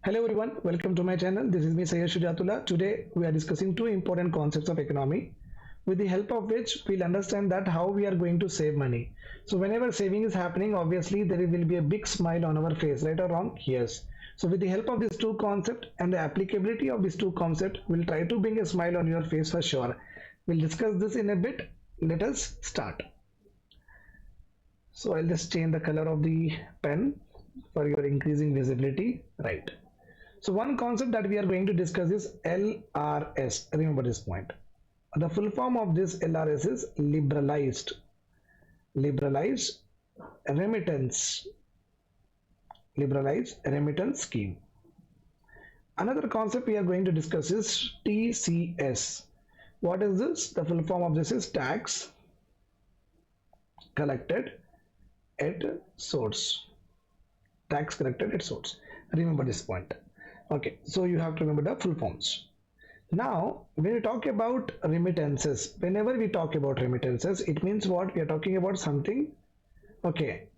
Hello everyone, welcome to my channel. This is me Sayyid Shujatullah. Today we are discussing two important concepts of economy with the help of which we'll understand that how we are going to save money. So whenever saving is happening, obviously there will be a big smile on our face, right or wrong? Yes. So with the help of these two concepts and the applicability of these two concepts, we'll try to bring a smile on your face for sure. We'll discuss this in a bit. Let us start. So I'll just change the color of the pen for your increasing visibility, right? So one concept that we are going to discuss is LRS. Remember this point. The full form of this LRS is liberalized remittance, liberalized remittance scheme. Another concept we are going to discuss is TCS. What is this? The full form of this is tax collected at source. Tax collected at source. Remember this point. Okay, so you have to remember the full forms. Now, when we talk about remittances, whenever we talk about remittances, it means what? We are talking about something. Okay,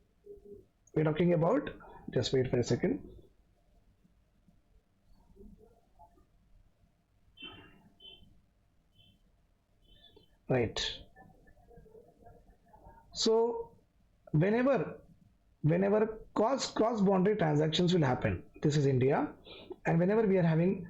we're talking about, just wait for a second. Right. So, whenever cross boundary transactions will happen, this is India, and whenever we are having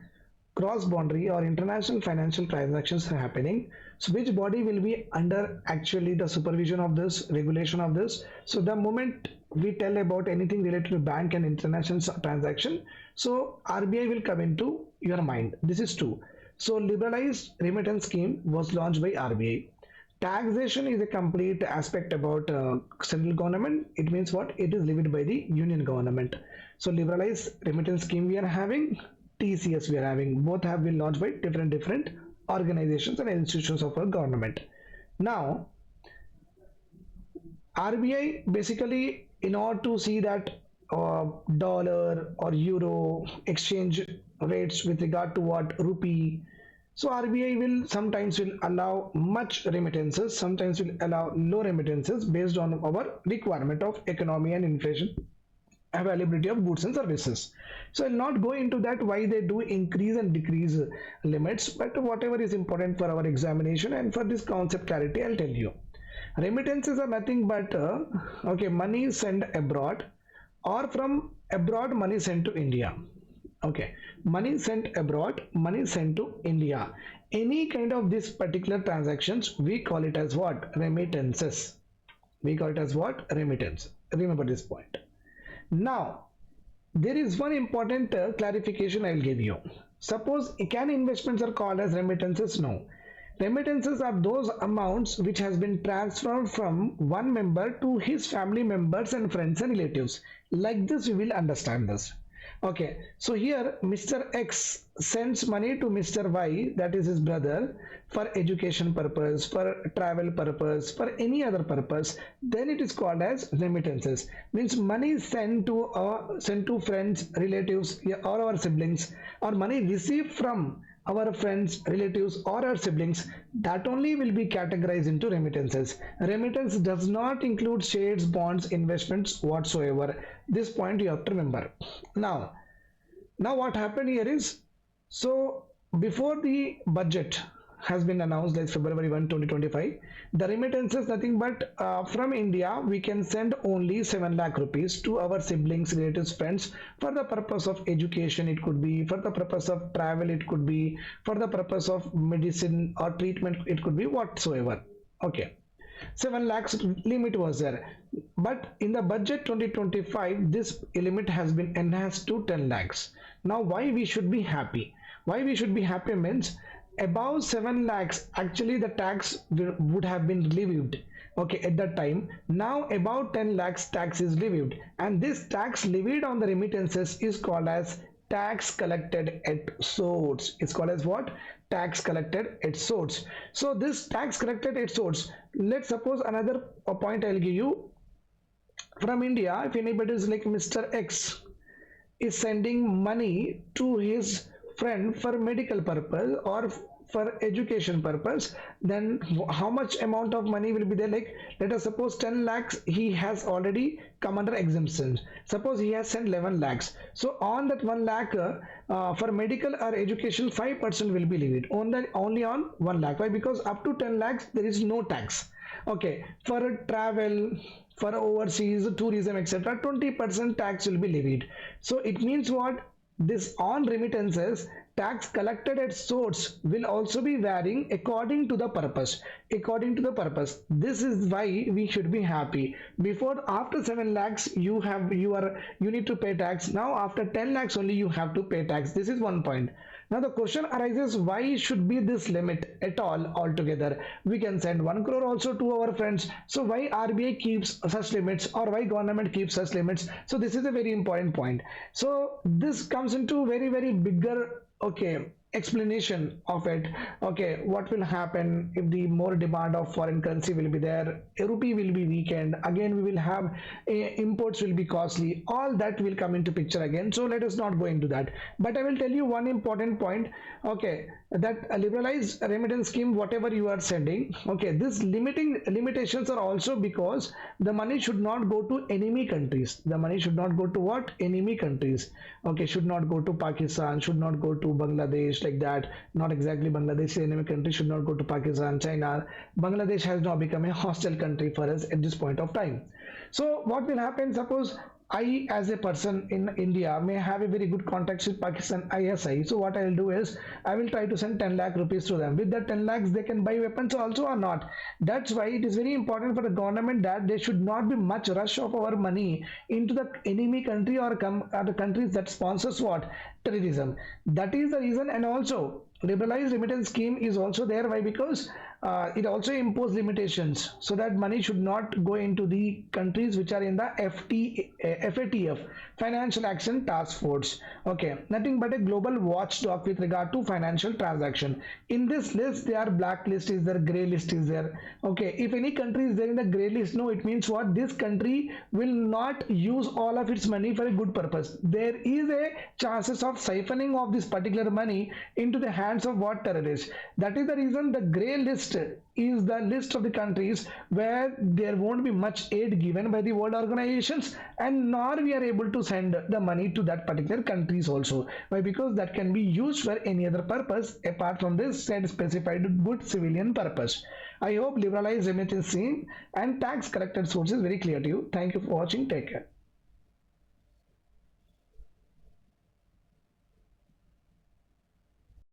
cross boundary or international financial transactions are happening, so which body will be under actually the supervision of this, regulation of this? So the moment we tell about anything related to bank and international transaction, so RBI will come into your mind. This is true. So liberalized remittance scheme was launched by RBI. Taxation is a complete aspect about central government. It means what? It is levied by the union government. So liberalized remittance scheme we are having, TCS we are having. Both have been launched by different organizations and institutions of our government. Now, RBI basically, in order to see that dollar or euro exchange rates with regard to what rupee, so RBI will sometimes will allow much remittances, sometimes will allow low remittances based on our requirement of economy and inflation, availability of goods and services. So I'll not go into that why they do increase and decrease limits, but whatever is important for our examination and for this concept clarity, I'll tell you. Remittances are nothing but money sent abroad or from abroad money sent to India. Okay, money sent abroad, money sent to India. Any kind of this particular transactions, we call it as what? Remittances. We call it as what? Remittance. Remember this point. Now, there is one important clarification I will give you. Suppose can investments are called as remittances? No. Remittances are those amounts which has been transferred from one member to his family members and friends and relatives. Like this, we will understand this. Okay, so here Mr. X sends money to Mr. Y, that is his brother, for education purpose, for travel purpose, for any other purpose. Then it is called as remittances. Means money sent to friends, relatives, or our siblings, or money received from our friends, relatives, or our siblings, that only will be categorized into remittances. Remittance does not include shares, bonds, investments whatsoever. This point you have to remember. Now what happened here is, so before the budget has been announced, like February 1, 2025, the remittances nothing but from India we can send only 7 lakh rupees to our siblings, relatives, friends for the purpose of education. It could be for the purpose of travel, it could be for the purpose of medicine or treatment, it could be whatsoever. Okay, 7 lakhs limit was there, but in the budget 2025 this limit has been enhanced to 10 lakhs. Now why we should be happy? Why we should be happy means above 7 lakhs actually the tax would have been levied, okay, at that time. Now about 10 lakhs tax is levied, and this tax levied on the remittances is called as tax collected at source. It's called as what? Tax collected at source. So this tax collected at source, let's suppose another point I'll give you. From India, if anybody is like Mr. X is sending money to his friend for medical purpose or for education purpose, then how much amount of money will be there? Like let us suppose 10 lakhs he has already come under exemption. Suppose he has sent 11 lakhs. So on that 1 lakh for medical or education 5% will be levied only on 1 lakh. Why? Because up to 10 lakhs there is no tax. Okay, for travel, for overseas tourism, etc., 20% tax will be levied. So it means what? This on remittances, tax collected at source will also be varying according to the purpose. According to the purpose. This is why we should be happy. Before, after 7 lakhs, you need to pay tax. Now after 10 lakhs only you have to pay tax. This is one point. Now the question arises, why should be this limit at all altogether? We can send 1 crore also to our friends. So why RBI keeps such limits, or why government keeps such limits? So this is a very important point. So this comes into very bigger, okay, explanation of it. Okay, what will happen if the more demand of foreign currency will be there, rupee will be weakened, again we will have imports will be costly, all that will come into picture again. So let us not go into that, but I will tell you one important point. Okay, that a liberalized remittance scheme, whatever you are sending, okay, this limitations are also because the money should not go to enemy countries. The money should not go to what? Enemy countries. Okay, should not go to Pakistan, should not go to Bangladesh, like that. Not exactly Bangladesh, enemy country, should not go to Pakistan, China. Bangladesh has now become a hostile country for us at this point of time. So what will happen? Suppose I, as a person in India, may have a very good contacts with Pakistan ISI. So what I will do is I will try to send 10 lakh rupees to them. With that 10 lakhs, they can buy weapons also or not. That's why it is very important for the government that there should not be much rush of our money into the enemy country or the countries that sponsors what? Terrorism. That is the reason. And also liberalized remittance scheme is also there. Why? Because it also imposes limitations so that money should not go into the countries which are in the FATF, Financial Action Task Force. Okay, nothing but a global watchdog with regard to financial transaction. In this list, there are blacklist is there, grey list is there. Okay, if any country is there in the grey list, no, it means what? This country will not use all of its money for a good purpose. There is a chances of siphoning of this particular money into the hands of what? Terrorists. That is the reason the grey list is the list of the countries where there won't be much aid given by the world organizations, and nor we are able to send the money to that particular countries also. Why? Because that can be used for any other purpose apart from this said specified good civilian purpose. I hope liberalized remittance scheme and tax collected sources very clear to you. Thank you for watching. Take care.